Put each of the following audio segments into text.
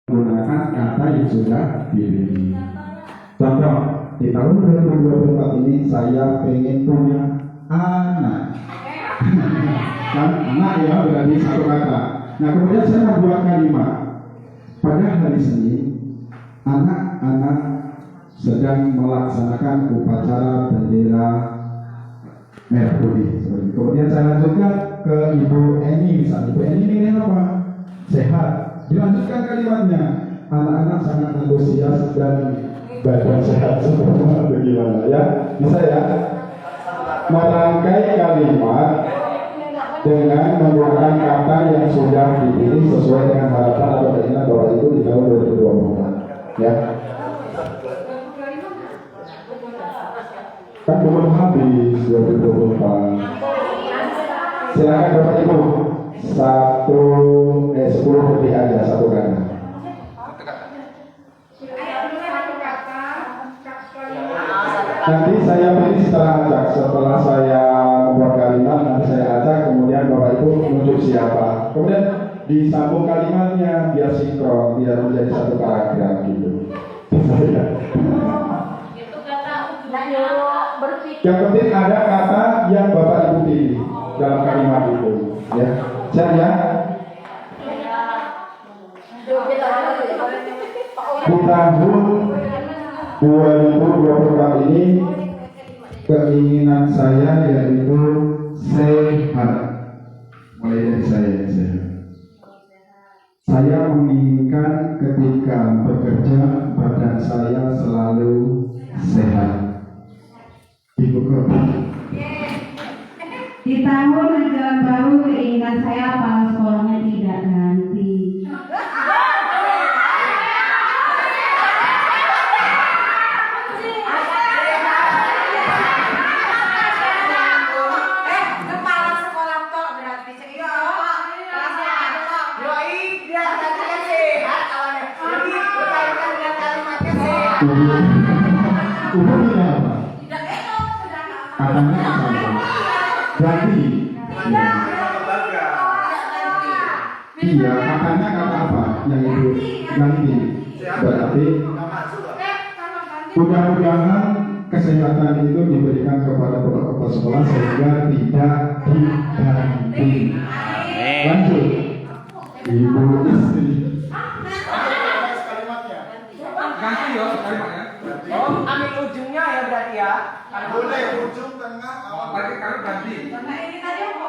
menggunakan kata yang sudah dipilih. Contoh, di tahun 2024 ini saya pengen punya anak. Kan anak ya berarti satu kata. Nah kemudian saya membuat kalimat. Pada hari Senin, anak-anak sedang melaksanakan upacara bendera merah putih. Kemudian saya lanjutkan ke Ibu Eni misalnya. Ibu Eni ini apa? Sehat. Dilanjutkan kalimatnya. Anak-anak sangat antusias dan badan sehat semua. Bagaimana ya? Bisa ya? Merangkai kalimat dengan menggunakan kata yang sudah dipilih sesuai dengan harapan atau keinginan Bapak Ibu di tahun 2024. Ya. Kan belum habis 2024. Silakan Bapak Ibu. 10 lebih aja satu kata. Nanti saya pilih setelah ajak. Setelah saya membuat kalimat, nanti saya ajak. Kemudian Bapak Ibu menunjuk siapa. Kemudian disambung kalimatnya biar sinkron, biar menjadi satu paragraf gitu. Saya. Yang penting ada kata yang Bapak Ibu pilih dalam kalimat itu. Ya, siap ya. Di tahun 2024 ini keinginan saya yaitu sehat. Mulai dari saya sehat. Saya menginginkan ketika bekerja badan saya selalu sehat. Ibu Kota. Di tahun ajaran baru keinginan saya kepala sekolahnya tidak ganti. Udah bilang apa? Katanya apa? Ganti. Iya, katanya kata apa? Yang itu ganti. Berarti mudah-mudahan kesehatan itu diberikan kepada kepala sekolah sehingga tidak diganti. Lanjut. Ibu istri. Ganti ya kalimatnya. Oh, ambil ujungnya ya berarti ya. Boleh ujung tengah awal. Berarti kalau ganti. Nah ini tadi apa?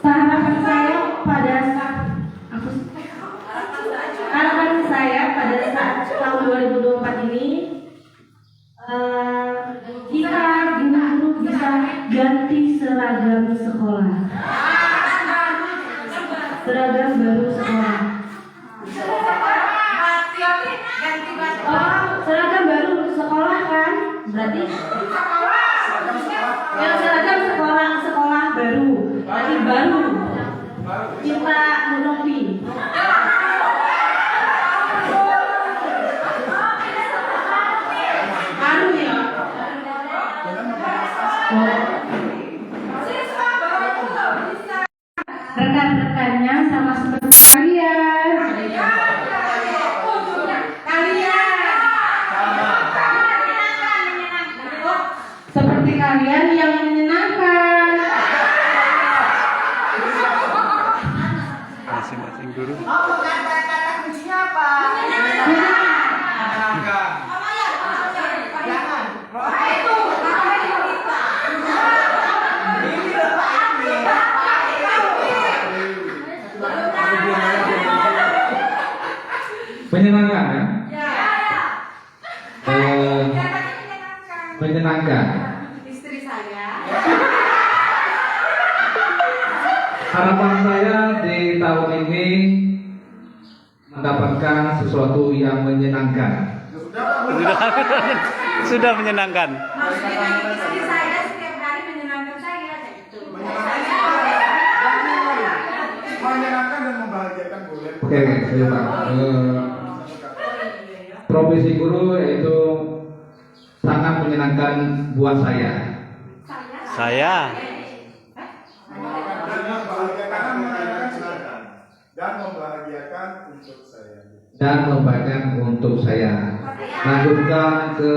Harapan saya pada saat harapan saya pada saat tahun 2024 ini kita guru-guru bisa ganti seragam sekolah. Seragam baru sekolah. Oh, seragam baru sekolah kan? Berarti yang seragam sekolah baru. Berarti baru. Kita menepi. Baru ya. Rekan-rekannya sama seperti kalian. Seperti kalian yang menyenangkan. Masing-masing guru. Kata kuncinya apa? Jangan. Itu. Menyenangkan ya? Menyenangkan. Istri saya. Harapan saya di tahun ini mendapatkan sesuatu yang menyenangkan. Sudah menyenangkan. Maksudnya istri saya setiap hari menyenangkan saya. Menyenangkan dan membahagiakan boleh. Oke, saya Pak. Profesi guru itu sangat menyenangkan buat saya. Saya. Dan membahagiakan untuk saya. Dan membahagiakan untuk saya. Lanjutkan ke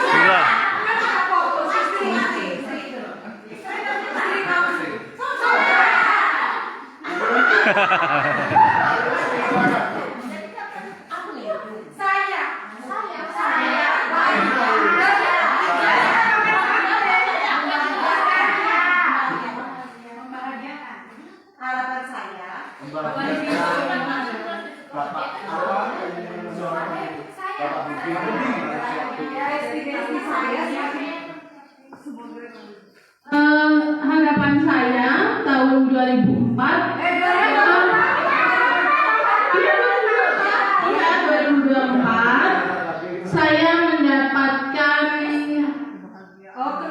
Sudah. Harapan saya. Harapan saya tahun 2004 2024 saya mendapatkan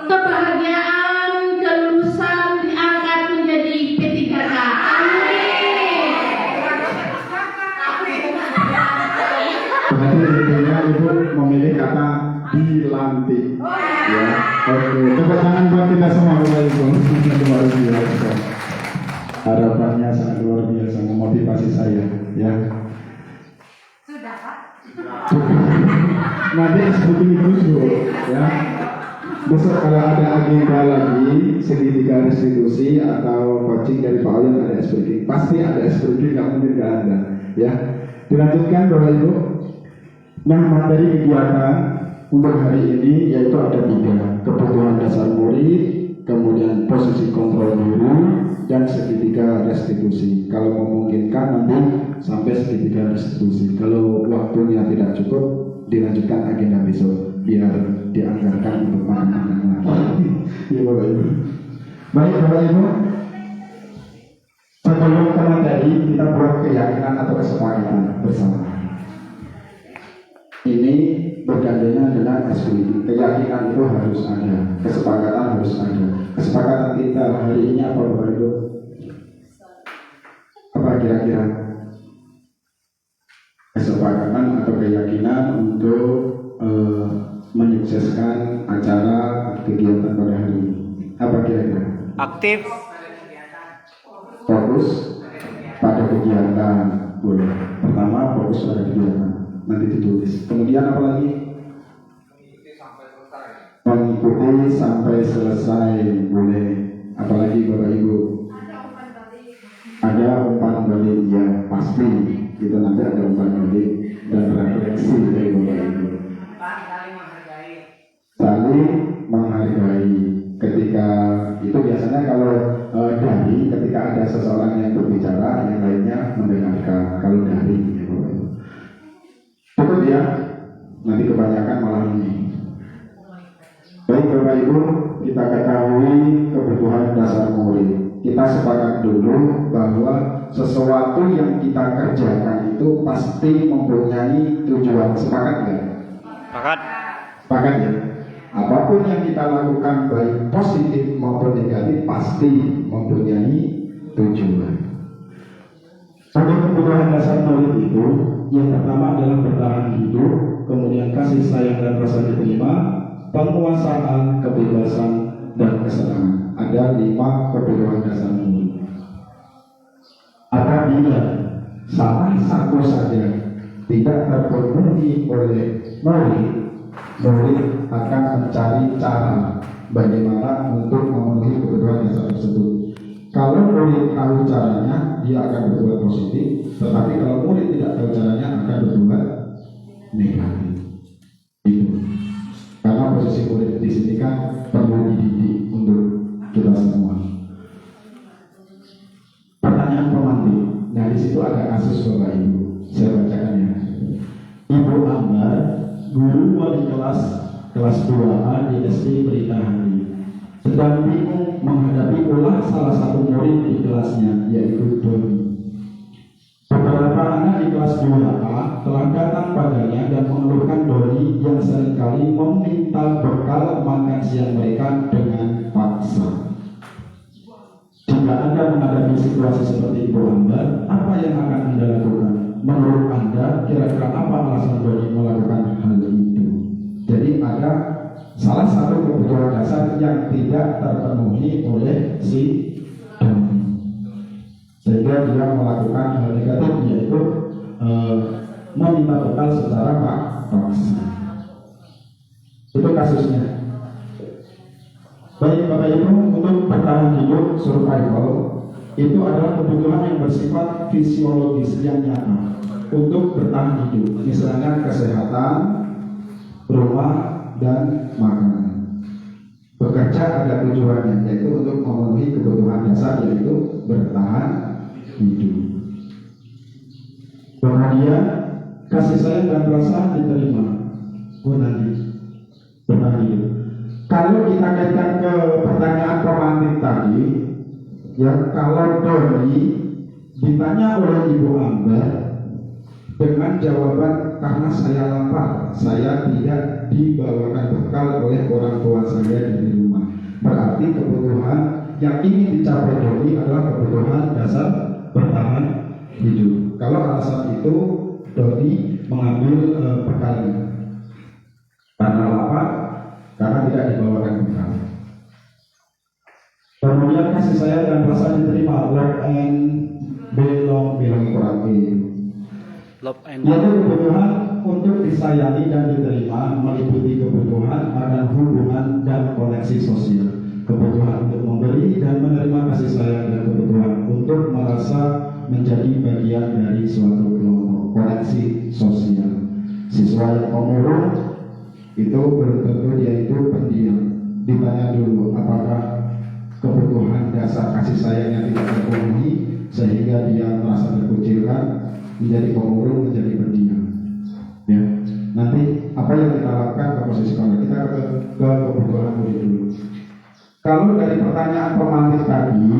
kebahagiaan, kelulusan, diangkat menjadi P3K. Berarti intinya ibu memilih kata dilantik. Ya, oke. Tepuk tangan buat kita semua Bapak Ibu. Luar biasa. Harapannya sangat luar biasa, memotivasi saya. Ya. Sudah, Pak. Nanti sebutin terus Bu. Ya. Besok kalau ada agenda lagi segitiga restitusi atau coaching dari Pak Oyan ada SPG. Pasti ada SPG, nggak mungkin nggak ada. Ya. Dilanjutkan Bapak Ibu. Nah, materi kegiatan untuk hari ini yaitu ada 3: kebutuhan dasar murid, kemudian posisi kontrol guru, dan segitiga restitusi. Kalau memungkinkan nanti sampai segitiga restitusi. Kalau waktunya tidak cukup, dilanjutkan agenda besok biar dianggarkan untuk makan-makan lagi. Iya Bapak Ibu. Baik Bapak Ibu. Sebelum ke materi, kita buat keyakinan atau kesepakatan bersama. Ini bergandengan dengan SPI. Keyakinan itu harus ada, kesepakatan harus ada. Kesepakatan kita hari ini apa Bapak Ibu? Apa kira-kira? Kesepakatan atau keyakinan untuk menyukseskan acara kegiatan pada hari ini. Apa kira-kira? Aktif. Fokus pada kegiatan. Boleh. Pertama fokus pada kegiatan. Nanti ditulis. Kemudian apa lagi? Mengikuti sampai selesai. Boleh. Apalagi Bapak Ibu? Ada umpan balik, ya pasti. Kita nanti ada umpan balik dan refleksi dari Bapak Ibu. Saling menghargai. Ketika itu biasanya kalau dari ketika ada seseorang yang berbicara, yang lainnya mendengarkan. Kalau dari ya Bapak Ibu. Cukup ya, nanti kebanyakan malah ini. Baik Bapak Ibu, kita ketahui kebutuhan dasar murid. Kita sepakat dulu bahwa sesuatu yang kita kerjakan itu pasti mempunyai tujuan. Sepakat ya? Sepakat. Sepakat ya? Apapun yang kita lakukan baik positif maupun negatif pasti mempunyai tujuan. Untuk kebutuhan dasar murid itu, yang pertama adalah bertahan hidup, kemudian kasih sayang dan rasa diterima, penguasaan, kebebasan, dan kesenangan. Ada 5 kebutuhan dasar murid. Apabila salah satu saja tidak terpenuhi oleh murid akan mencari cara bagaimana untuk memenuhi kebutuhan dasar tersebut. Kalau murid tahu caranya, dia akan berbuat positif. Tetapi kalau murid tidak tahu caranya, akan berbuat negatif. Itu. Karena posisi murid di sini kan perlu dididik untuk kita semua. Pertanyaan pemantik. Nah di situ ada kasus Bapak Ibu. Saya bacakan ya. Ibu Ambar, guru wali kelas 2A di SD Pelita Hari, sedang bingung menghadapi ulah salah satu murid di kelasnya, yaitu Doni. Beberapa anak di kelas 2A telah datang padanya dan mengeluhkan Doni yang seringkali meminta bekal makan siang mereka dengan paksa. Jika Anda menghadapi situasi seperti Ibu Ambar, apa yang akan Anda lakukan? Menurut Anda, Anda, kira-kira apa alasan Doni melakukan hal itu? Jadi ada salah satu kebutuhan dasar yang tidak terpenuhi oleh si Doni, sehingga dia melakukan hal negatif, yaitu meminta bekal secara paksa. Itu kasusnya. Baik Bapak Ibu, untuk bertahan hidup survival itu adalah kebutuhan yang bersifat fisiologis yang nyata untuk bertahan hidup, misalnya kesehatan, rumah, dan makanan. Bekerja ada tujuannya, yaitu untuk memenuhi kebutuhan dasar, yaitu bertahan hidup. Kemudian kasih sayang dan rasa diterima bertahan hidup. Kalau kita kaitkan ke pertanyaan romantik tadi, ya, kalau Doni ditanya oleh Ibu Amber dengan jawaban karena saya lapar, saya tidak dibawakan bekal oleh orang tua saya di rumah, berarti kebutuhan yang ingin dicapai Doni adalah kebutuhan dasar bertahan hidup. Kalau alasan itu Doni mengambil bekalnya karena lapar, karena tidak dibawakan bekal. Kemudian kasih sayang dan rasa diterima, love and belong kurang Love and yaitu kebutuhan untuk disayangi dan diterima, meliputi kebutuhan akan hubungan dan koneksi sosial, kebutuhan untuk memberi dan menerima kasih sayang, dan kebutuhan untuk merasa menjadi bagian dari suatu kelompok, koneksi sosial. Siswa yang pemurung itu belum tentu dia itu pendiam. Ditanya dulu apakah kebutuhan dasar kasih sayangnya tidak terpenuhi sehingga dia merasa terkucilkan, menjadi pemurung, menjadi pendiam. Ya, nanti apa yang kita lakukan ke posisi kalau kita ke kebutuhan murid dulu. Kalau dari pertanyaan pemantik tadi,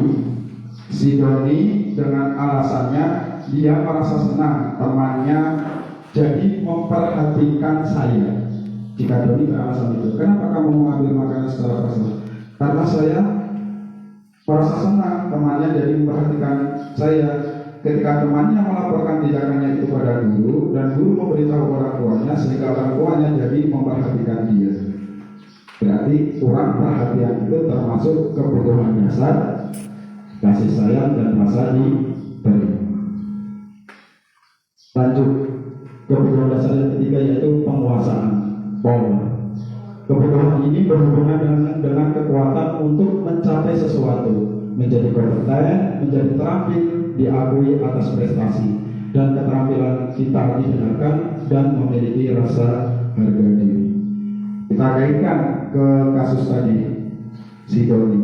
si Doni dengan alasannya dia merasa senang temannya jadi memperhatikan saya. Jika Doni beralasan itu, kenapa kamu mengambil makanan secara personal? Karena saya merasa senang temannya jadi memperhatikan saya. Ketika temannya melaporkan tindakannya itu pada guru, dan guru memberitahu orang tuanya, sehingga orang tuanya jadi memperhatikan dia. Berarti kurang perhatian itu termasuk kebutuhan dasar kasih sayang dan rasa diberi. Lanjut, kebutuhan dasar yang ketiga yaitu penguasaan, power. Kebutuhan ini berhubungan dengan kekuatan untuk mencapai sesuatu, menjadi kompeten, menjadi terampil, diakui atas prestasi, dan keterampilan kita didengarkan dan memiliki rasa harga diri. Kita kaitkan ke kasus tadi si Doni.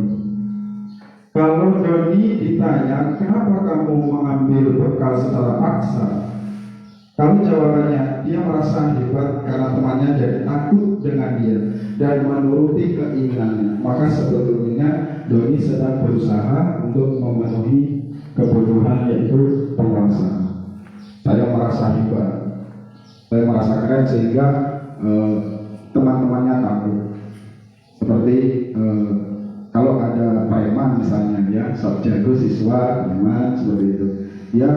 Kalau Doni ditanya kenapa kamu mengambil bekal secara paksa, kalau jawabannya dia merasa hebat karena temannya jadi takut dengan dia dan menuruti keinginannya, maka sebetulnya Doni sedang berusaha untuk memenuhi kebutuhan, yaitu penguasa. Saya merasa hebat, saya merasa keren sehingga teman-temannya takut. Seperti kalau ada preman misalnya, ya, sok jago siswa preman seperti itu. Dia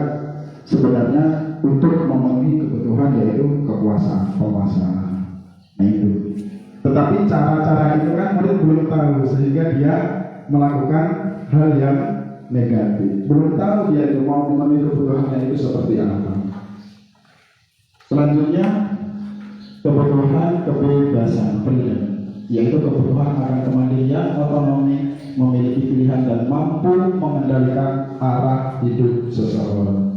sebenarnya untuk memenuhi kebutuhan yaitu kekuasaan, penguasaan. Nah itu. Tetapi cara-cara itu kan murid belum tahu, sehingga dia melakukan hal yang negatif. Belum tahu dia itu mau memenuhi kebutuhannya itu seperti apa. Selanjutnya kebutuhan kebebasan, freedom, yaitu kebutuhan akan kemandirian, otonomi, memiliki pilihan dan mampu mengendalikan arah hidup seseorang.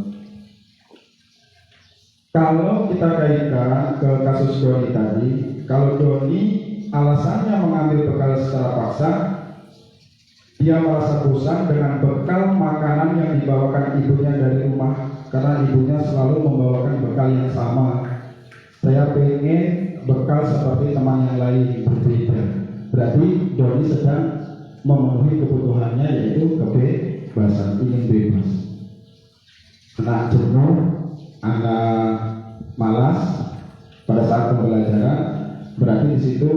Kalau kita kaitkan ke kasus Doni tadi, kalau Doni alasannya mengambil bekal secara paksa, dia merasa bosan dengan bekal makanan yang dibawakan ibunya dari rumah, karena ibunya selalu membawakan bekal yang sama. Saya pengen bekal seperti teman yang lain, berbeda. Berarti Doni sedang memenuhi kebutuhannya, yaitu kebebasan, ingin bebas. Anak jenuh, anak malas pada saat pembelajaran, berarti di situ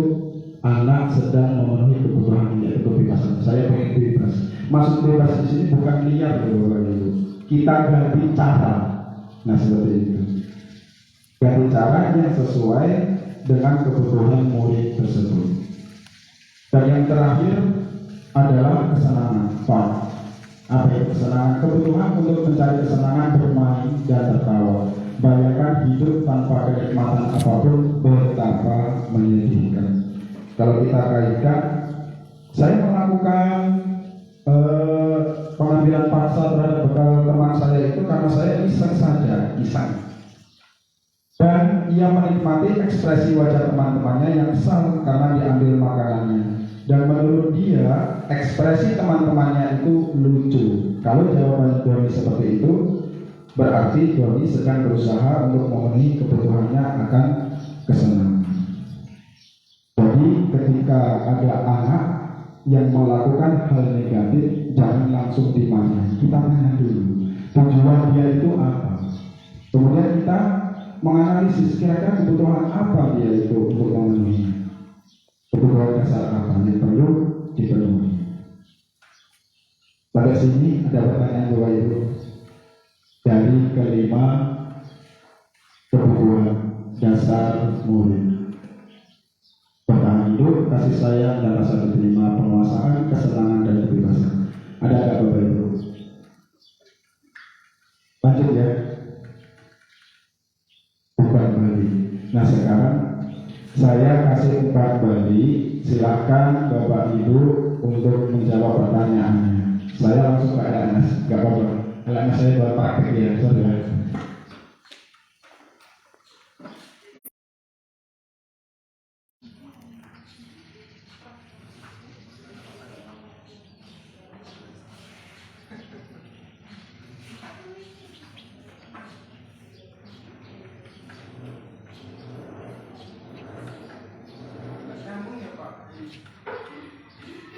anak sedang memenuhi kebutuhan, yaitu kebebasan. Saya pengen bebas. Maksud bebas di sini bukan liar, Bapak Ibu. Kita ganti cara. Nah seperti itu. ganti cara yang sesuai dengan kebutuhan murid tersebut. Dan yang terakhir adalah kesenangan. Pak, apa itu kesenangan? Kebutuhan untuk mencari kesenangan bermain dan tertawa. Bayangkan hidup tanpa kenikmatan apapun betapa menyedihkan. Kalau kita kaitkan, saya melakukan pengambilan paksa terhadap bekal teman saya itu karena saya iseng saja, iseng. Dan ia menikmati ekspresi wajah teman-temannya yang kesal karena diambil makanannya. Dan menurut dia, ekspresi teman-temannya itu lucu. Kalau jawaban Doni seperti itu, berarti Doni sedang berusaha untuk memenuhi kebutuhannya akan kesenangan. Jadi ketika ada anak yang melakukan hal negatif, jangan langsung dimarahi. Kita tanya dulu, tujuan dia itu apa. Kemudian kita menganalisis kira-kira kebutuhan apa dia itu untuk memenuhi. Kebutuhan dasar apa yang perlu dipenuhi. Pada sini ada pertanyaan Bapak Ibu. Dari kelima kebutuhan dasar murid: bertahan hidup, kasih sayang, dan rasa diterima, penguasaan, kesenangan, dan kebebasan. Ada nggak Bapak Ibu? Lanjut ya. Bukan balik. Nah sekarang saya kasih umpan balik. Silakan Bapak Ibu untuk menjawab pertanyaannya. Saya langsung ke LNS, nggak apa-apa. LNS saya buat praktek ya, saudara. Nyambung ya Pak. Pak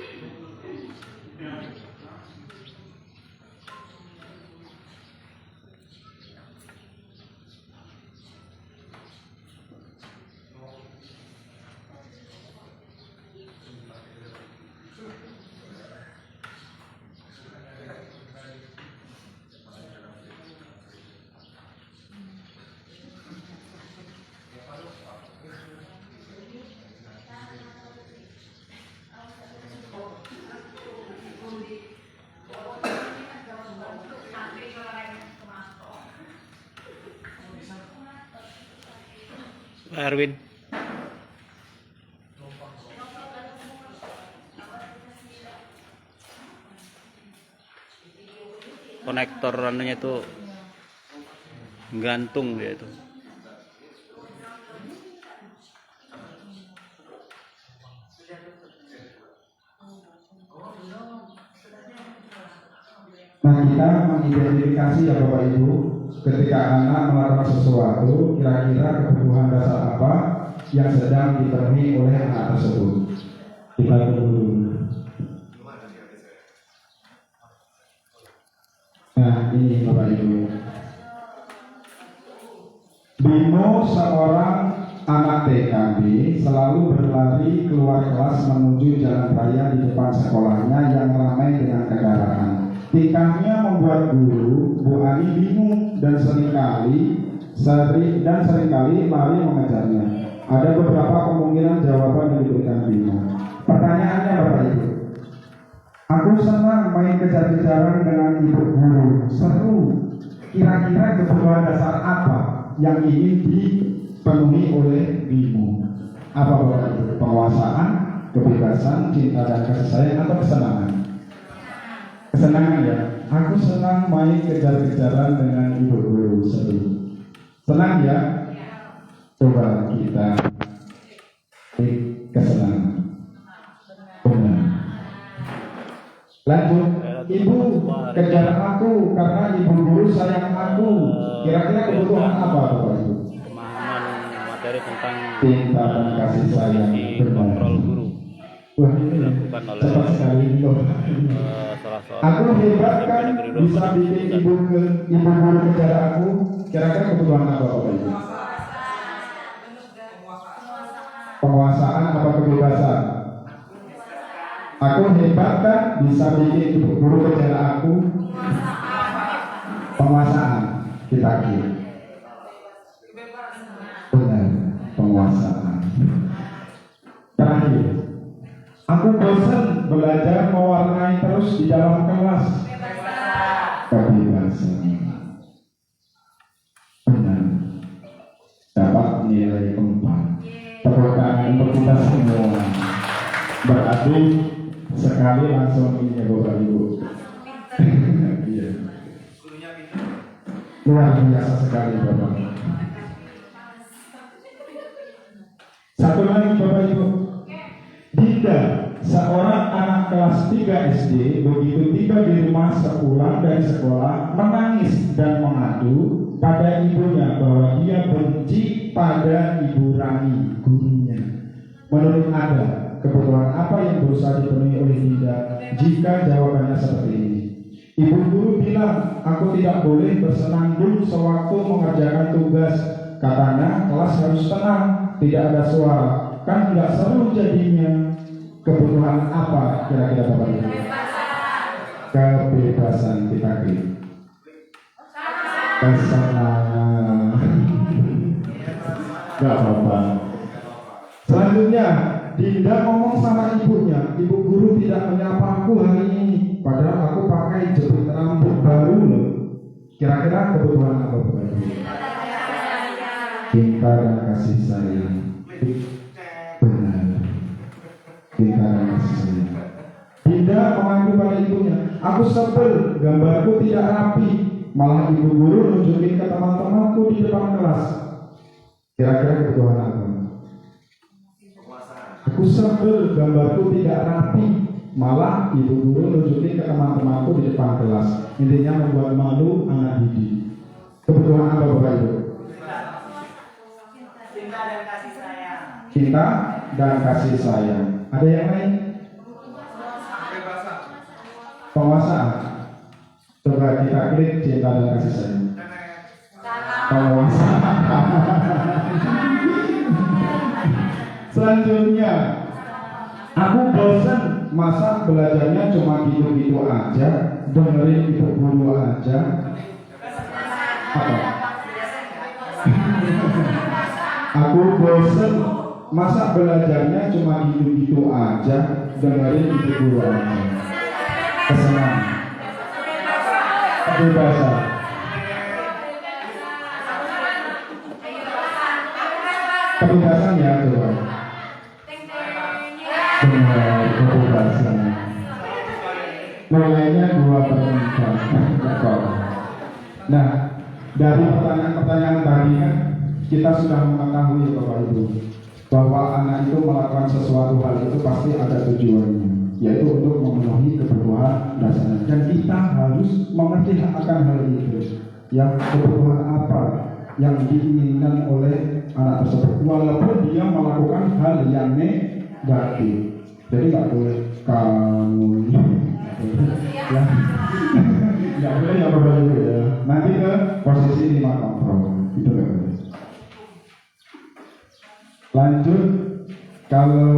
Erwin. Konektor anunya itu gantung dia itu. Nah kita mengidentifikasi ya Bapak Ibu, ketika anak melakukan sesuatu, kira-kira kebutuhan dasar apa yang sedang dipenuhi oleh anak tersebut. Kita tunggu dulu. Nah ini Bapak Ibu, Bimo seorang anak TKB selalu berlari keluar kelas menuju jalan raya di depan sekolahnya yang ramai dengan kendaraan. Tingkahnya membuat guru Bu Ani bingung dan seringkali lari mengejarnya. Ada beberapa kemungkinan jawaban yang diberikan Bimo. Pertanyaannya Bapak Ibu, aku senang main kejar-kejaran dengan ibu guru, seru. Kira-kira kebutuhan dasar apa yang ingin dipenuhi oleh Bimo? Apa Bapak Ibu? Penguasaan, kebebasan, cinta dan kasih sayang, atau kesenangan? Kesenangan ya. Aku senang main kejar-kejaran dengan ibu guru, seru. Senang ya? Coba kita kesenangan. Benar. Lanjut. Ibu kejar aku karena ibu guru sayang aku. Kira-kira kebutuhan apa Bapak Ibu? Pemahaman materi tentang Cinta dan kasih sayang. kontrol guru Wah ini dilakukan oleh cepat sekali ini loh. salah seorang Aku hebat kan bisa bikin ibu guru kejar aku. Kira-kira kebutuhan apa Bapak Ibu? Penguasaan apa kebebasan? Aku hebat kan bisa bikin ibu guru kejar aku. Penguasaan. Kita kira Aku bosan belajar mewarnai terus di dalam kelas. Kebebasan. Benar. Dapat nilai 4. Tepuk tangan untuk kita semua. Berarti sekali langsung ini ya Bapak Ibu. Iya. Luar biasa sekali Bapak. Satu lagi Bapak Ibu. Jika seorang anak kelas 3 SD begitu tiba di rumah sepulang dari sekolah menangis dan mengadu pada ibunya bahwa dia benci pada Ibu Rani, gurunya. Menurut Anda, kebutuhan apa yang berusaha dipenuhi oleh Dinda jika jawabannya seperti ini? Ibu guru bilang, aku tidak boleh bersenandung sewaktu mengerjakan tugas. Katanya kelas harus tenang, tidak ada suara. Kan nggak seru jadinya. Kebutuhan apa kira-kira Bapak Ibu? Kebebasan kita klik. Kesenangan. Gak apa-apa. Selanjutnya, Dinda ngomong sama ibunya, ibu guru tidak menyapa aku hari ini, padahal aku pakai jepit rambut baru loh. Kira-kira kebutuhan apa Bapak Ibu? Cinta dan kasih sayang. Benar. Cinta dan kasih sayang. Dinda mengaku pada ibunya, aku sebel, gambarku tidak rapi. Malah ibu guru nunjukin ke teman-temanku di depan kelas. Kira-kira kebutuhan apa? Aku sebel, gambarku tidak rapi. Malah ibu guru nunjukin ke teman-temanku di depan kelas. Intinya membuat malu anak didik. Kebutuhan apa Bapak Ibu? Cinta dan kasih sayang. Cinta dan kasih sayang. Ada yang lain? Penguasaan. Coba kita klik cinta dan kasih sayang. Penguasaan. Selanjutnya, aku bosan masa belajarnya cuma gitu-gitu aja, dengerin ibu guru aja. Apa? Aku bosan masa belajarnya cuma gitu-gitu aja, dengerin ibu guru aja. Kesenangan. Kebebasan. Kebebasan ya coba. Benar, kebebasan. Nilainya 2/4. Nah, dari pertanyaan-pertanyaan tadi kan kita sudah mengetahui Bapak Ibu bahwa anak itu melakukan sesuatu hal itu pasti ada tujuannya, yaitu untuk memenuhi kebutuhan dasarnya. Dan kita harus mengerti akan hal itu. Yang kebutuhan apa yang diinginkan oleh anak tersebut, walaupun dia melakukan hal yang negatif. Jadi nggak boleh kamu ya, nggak boleh ya Bapak Ibu ya. Nanti ke posisi 5 kontrol itu nggak boleh. Lanjut, kalau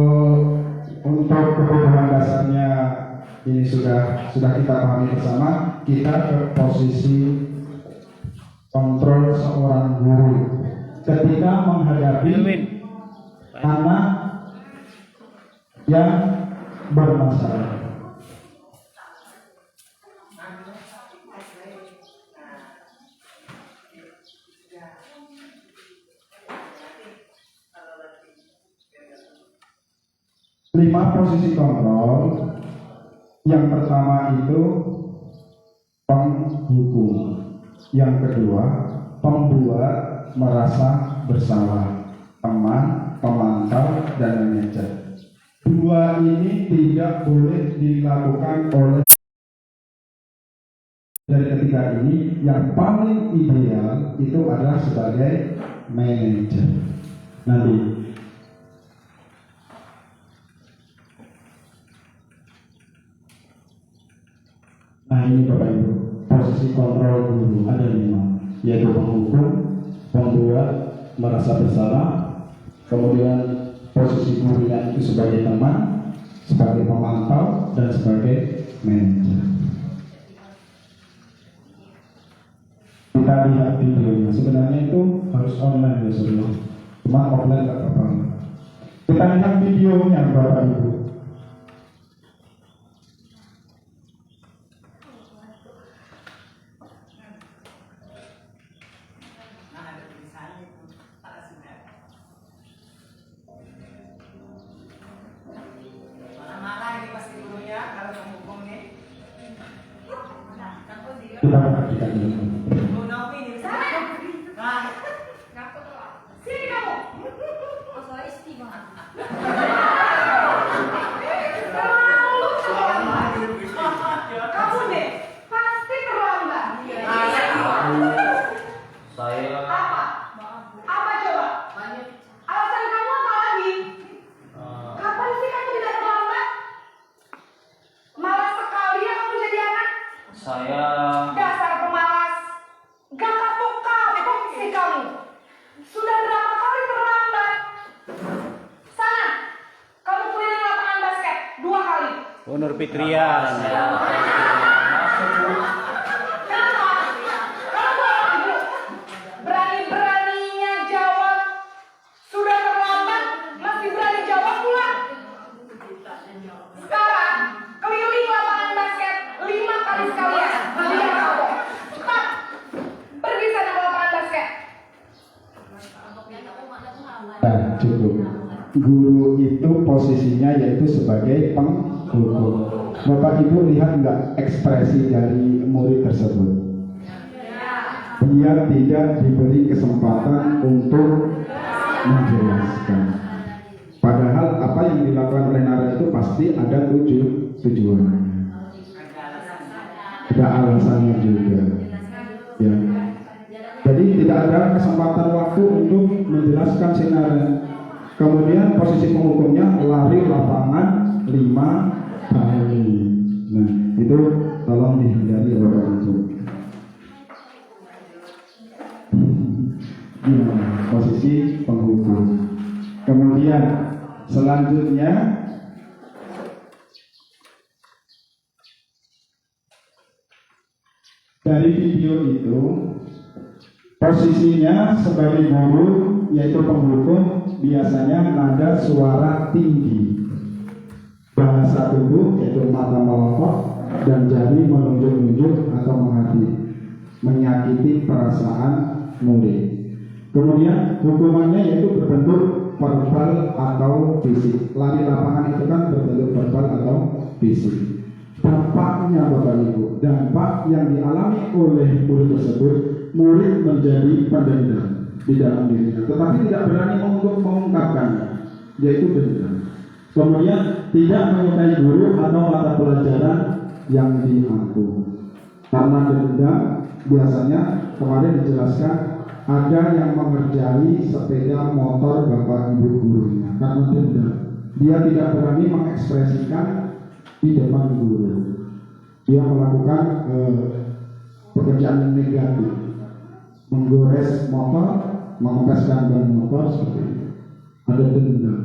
untuk kebutuhan dasarnya ini sudah kita pahami bersama, kita ke posisi kontrol seorang guru ketika menghadapi anak yang bermasalah. Lima posisi kontrol. Yang pertama itu penghukum. Yang kedua, pembuat merasa bersalah, teman, pemantau, dan manajer. Dua ini tidak boleh dilakukan oleh. Dari ketiga ini, yang paling ideal itu adalah sebagai manajer. Nanti. Nah ini Bapak Ibu, posisi kontrol guru ada 5, yaitu penghukum, pembuat merasa bersalah, kemudian posisi gurunya itu sebagai teman, sebagai pemantau, dan sebagai manajer. Kita lihat videonya, sebenarnya itu harus online ya semua, cuma offline nggak apa-apa. Kita lihat videonya Bapak Ibu. Kita perhatikan dulu. Sini kamu. Oh, soal istimewa. Kamu deh, pasti terlambat. Saya Apa? Apa coba? Alasan kamu apa lagi? Kapan sih kamu tidak terlambat? Malas sekali ya kamu jadi anak. saya Dasar pemalas. Gak kapok-kapok sih kamu. Sudah berapa kali terlambat? Sana, kamu keliling lapangan basket 2 kali. Nur Fitrian. Kenapa? Kamu ibu berani-beraninya jawab. Sudah terlambat, masih berani jawab pula. Sekarang, keliling lapangan basket 5 kali sekalian. Biar kapok. Cepat, pergi sana ke lapangan basket. Nah, cukup. Guru itu posisinya yaitu sebagai penghukum. Bapak Ibu lihat nggak ekspresi dari murid tersebut? Dia tidak diberi kesempatan untuk menjelaskan. Padahal apa yang dilakukan oleh Nara itu pasti ada tujuannya. Ada alasannya juga. Ya. Jadi tidak ada kesempatan waktu untuk menjelaskan Nara. Kemudian posisi penghukumnya lari lapangan 5 kali. Nah, itu tolong dihindari Bapak Ibu. Gimana posisi penghukum? Kemudian selanjutnya dari video itu posisinya sebagai guru yaitu penghukum biasanya nada suara tinggi, bahasa tubuh yaitu mata melotot dan jari menunjuk-nunjuk atau menyakiti perasaan murid. Kemudian hukumannya yaitu berbentuk verbal atau fisik. Lari lapangan itu kan berbentuk verbal atau fisik. Dampaknya Bapak Ibu, dampak yang dialami oleh murid tersebut, murid menjadi pendendam di dalam dirinya, tetapi tidak berani untuk mengungkapkannya, yaitu dendam. Kemudian tidak menyukai guru atau mata pelajaran yang diampu. Karena dendam, biasanya kemarin dijelaskan ada yang mengerjai sepeda motor Bapak Ibu gurunya karena dendam. Dia tidak berani mengekspresikan di depan guru. Dia melakukan pekerjaan yang negatif, menggores motor, mengempeskan ban motor seperti itu. Ada dendam.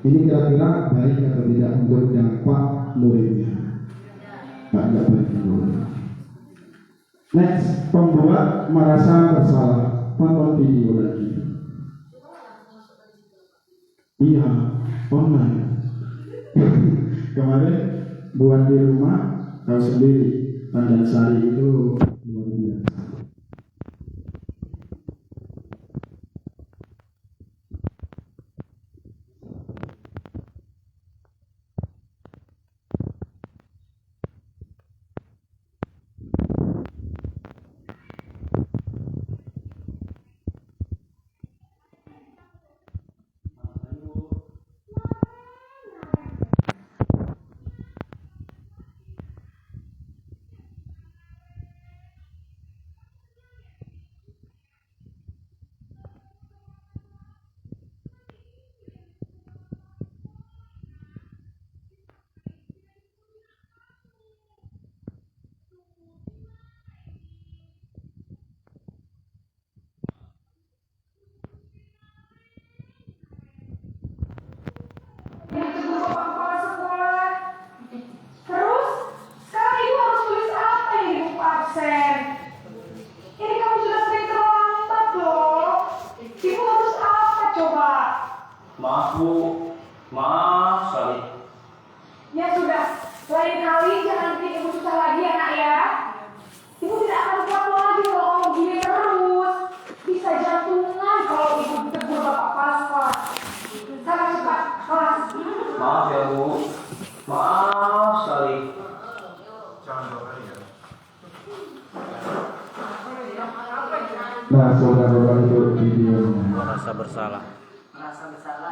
Ini kira-kira baik atau tidak untuk dampak muridnya? Tidak baik dulu. Next, pembuat merasa bersalah. Tonton video lagi. Iya, online. Kemarin buat di rumah, tahu sendiri, Panjang Sari itu luar biasa. Maaf Bu, maaf sekali. Ya sudah, lain kali jangan bikin ibu susah lagi ya nak ya. Ibu tidak akan kuat lagi kalau kamu gini terus. Bisa jantungan kalau ibu ditegur bapak pas-pas. Sana cepat kelas. Maaf ya Bu, maaf sekali. Jangan 2 kali ya. bersalah.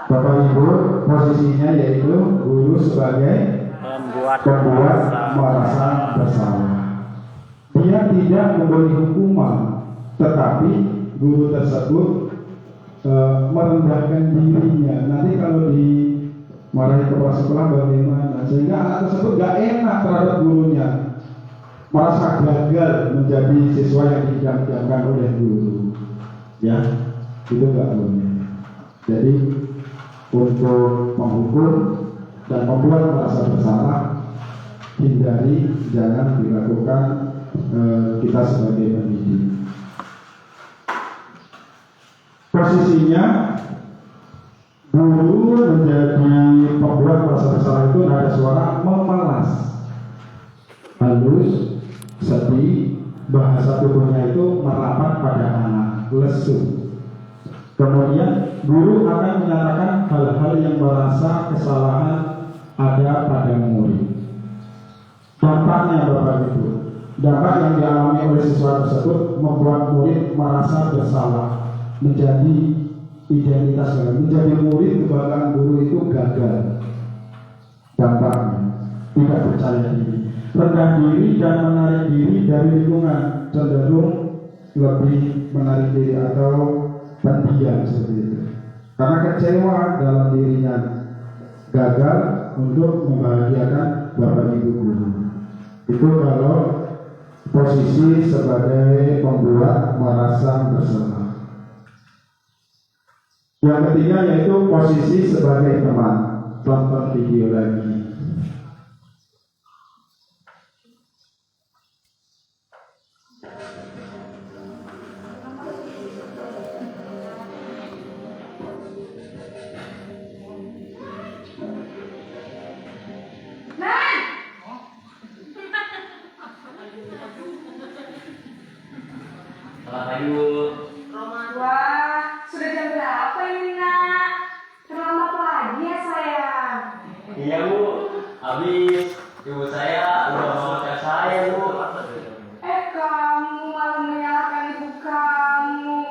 Bapak Ibu, posisinya yaitu guru sebagai Membuat merasa bersalah. Dia tidak memberi hukuman, tetapi guru tersebut merendahkan dirinya. Nanti kalau dimarahi kepala sekolah bagaimana? Sehingga anak tersebut gak enak terhadap gurunya, merasa gagal menjadi siswa yang diidam-idamkan oleh guru. Ya, itu gak boleh. Jadi untuk menghukum dan membuat merasa bersalah, hindari, jangan dilakukan kita sebagai pendidik. Posisinya guru menjadi pembuat merasa bersalah itu ada suara memelas, halus, sedih, bahasa tubuhnya itu merapat pada anak, lesu. Kemudian guru akan menyatakan hal-hal yang merasa kesalahan ada pada murid. Dampaknya Bapak Ibu, dampak yang dialami oleh siswa tersebut membuat murid merasa bersalah, menjadi identitas baru, menjadi murid kebanggaan guru itu gagal. Dampaknya tidak percaya diri, rendah diri dan menarik diri dari lingkungan, cenderung lebih menarik diri atau pendiam seperti itu, karena kecewa dalam dirinya, gagal untuk membahagiakan Bapak Ibu guru. Itu kalau posisi sebagai pembuat merasa bersalah. Yang ketiga yaitu posisi sebagai teman. Tonton video lagi. Wah, sudah jam berapa ini nak? Terlambat lagi ya sayang. Iya Bu, habis ibu saya udah mau saya Bu. Kamu malah menyalahkan ibu kamu.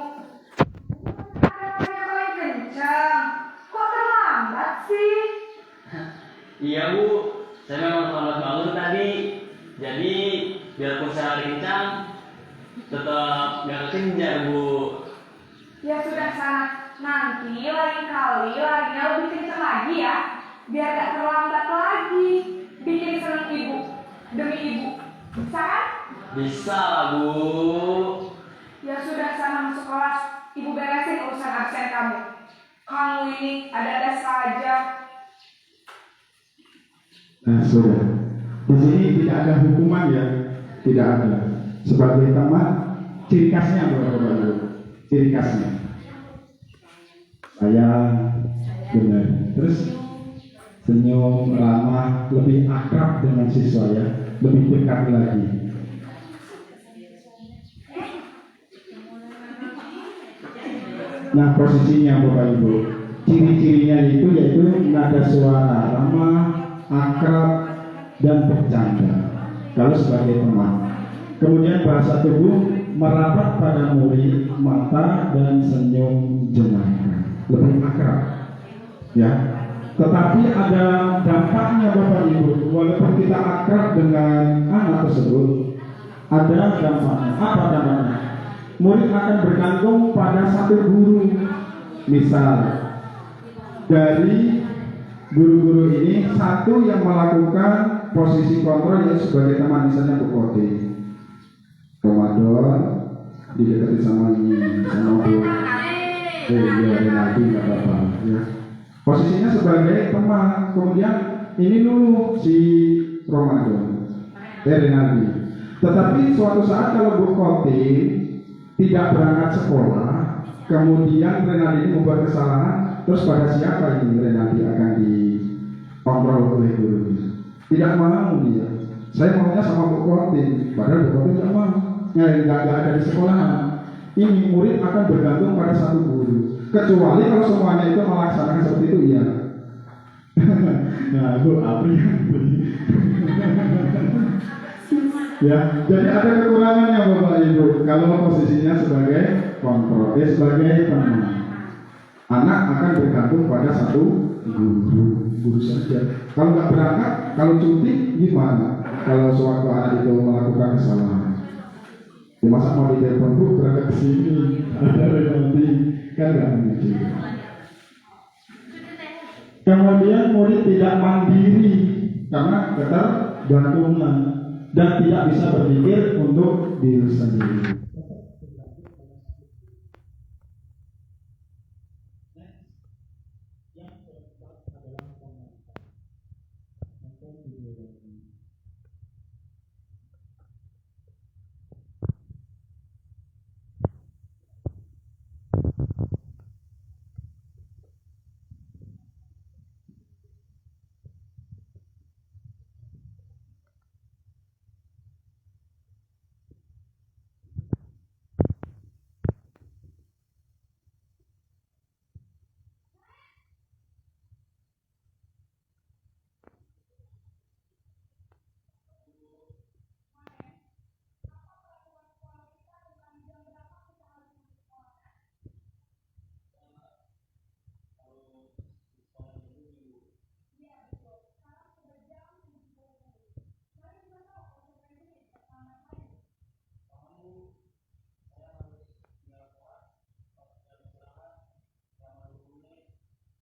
Katanya paling kencang. Kok terlambat sih? Iya Bu, saya memang terlambat bangun tadi. Jadi biarpun saya lari kencang, tetap gak kekejar Bu. Ya sudah sana, nanti lain kali larinya lebih kencang lagi ya, biar gak terlambat lagi. Bikin seneng ibu, demi ibu. Bisa kan? Bisa lah Bu. Ya sudah sana masuk kelas, ibu beresin urusan absen kamu. Kamu ini ada-ada saja. Nah sudah, di sini tidak ada hukuman ya, tidak ada. Sebagai teman, ciri khasnya Bapak Ibu, ciri khasnya saya benar, terus senyum, ramah, lebih akrab dengan siswa ya, lebih dekat lagi. Nah posisinya Bapak Ibu, ciri-cirinya itu yaitu nada suara ramah, akrab, dan bercanda kalau sebagai teman. Kemudian bahasa tubuh merapat pada murid, mata dan senyum jenaka, lebih akrab ya. Tetapi ada dampaknya Bapak Ibu, walaupun kita akrab dengan anak tersebut, ada dampaknya. Apa dampaknya? Murid akan bergantung pada satu guru. Misal dari guru-guru ini satu yang melakukan posisi kontrol yaitu sebagai teman, misalnya Bu Kode, Ramadan didekati sama Bu Renaldi nggak apa-apa ya. Posisinya sebagai teman, kemudian ini dulu si Ramadan Renaldi. Tetapi suatu saat kalau Bu Kode tidak berangkat sekolah, kemudian Renaldi ini membuat kesalahan, terus pada siapa ini Renaldi akan dikontrol oleh gurunya? Tidak mau dia. Saya maunya sama Bu Kode, padahal Bu Kode tidak mau. Nggak ada di sekolahan. Ini murid akan bergantung pada satu guru. Kecuali kalau semuanya itu melaksanakan seperti itu, iya. Nah, Bu Apri. Ya, jadi ada kekurangannya Bapak Ibu kalau posisinya sebagai kontrol, sebagai teman. anak akan bergantung pada satu guru saja. Kalau nggak berangkat, kalau cuti gimana? Kalau sewaktu anak itu melakukan kesalahan, ya masa mau ditelepon tuh berangkat ke sini, ada nanti kan nggak mungkin. Kemudian murid tidak mandiri karena ketergantungan dan tidak bisa berpikir untuk diri sendiri.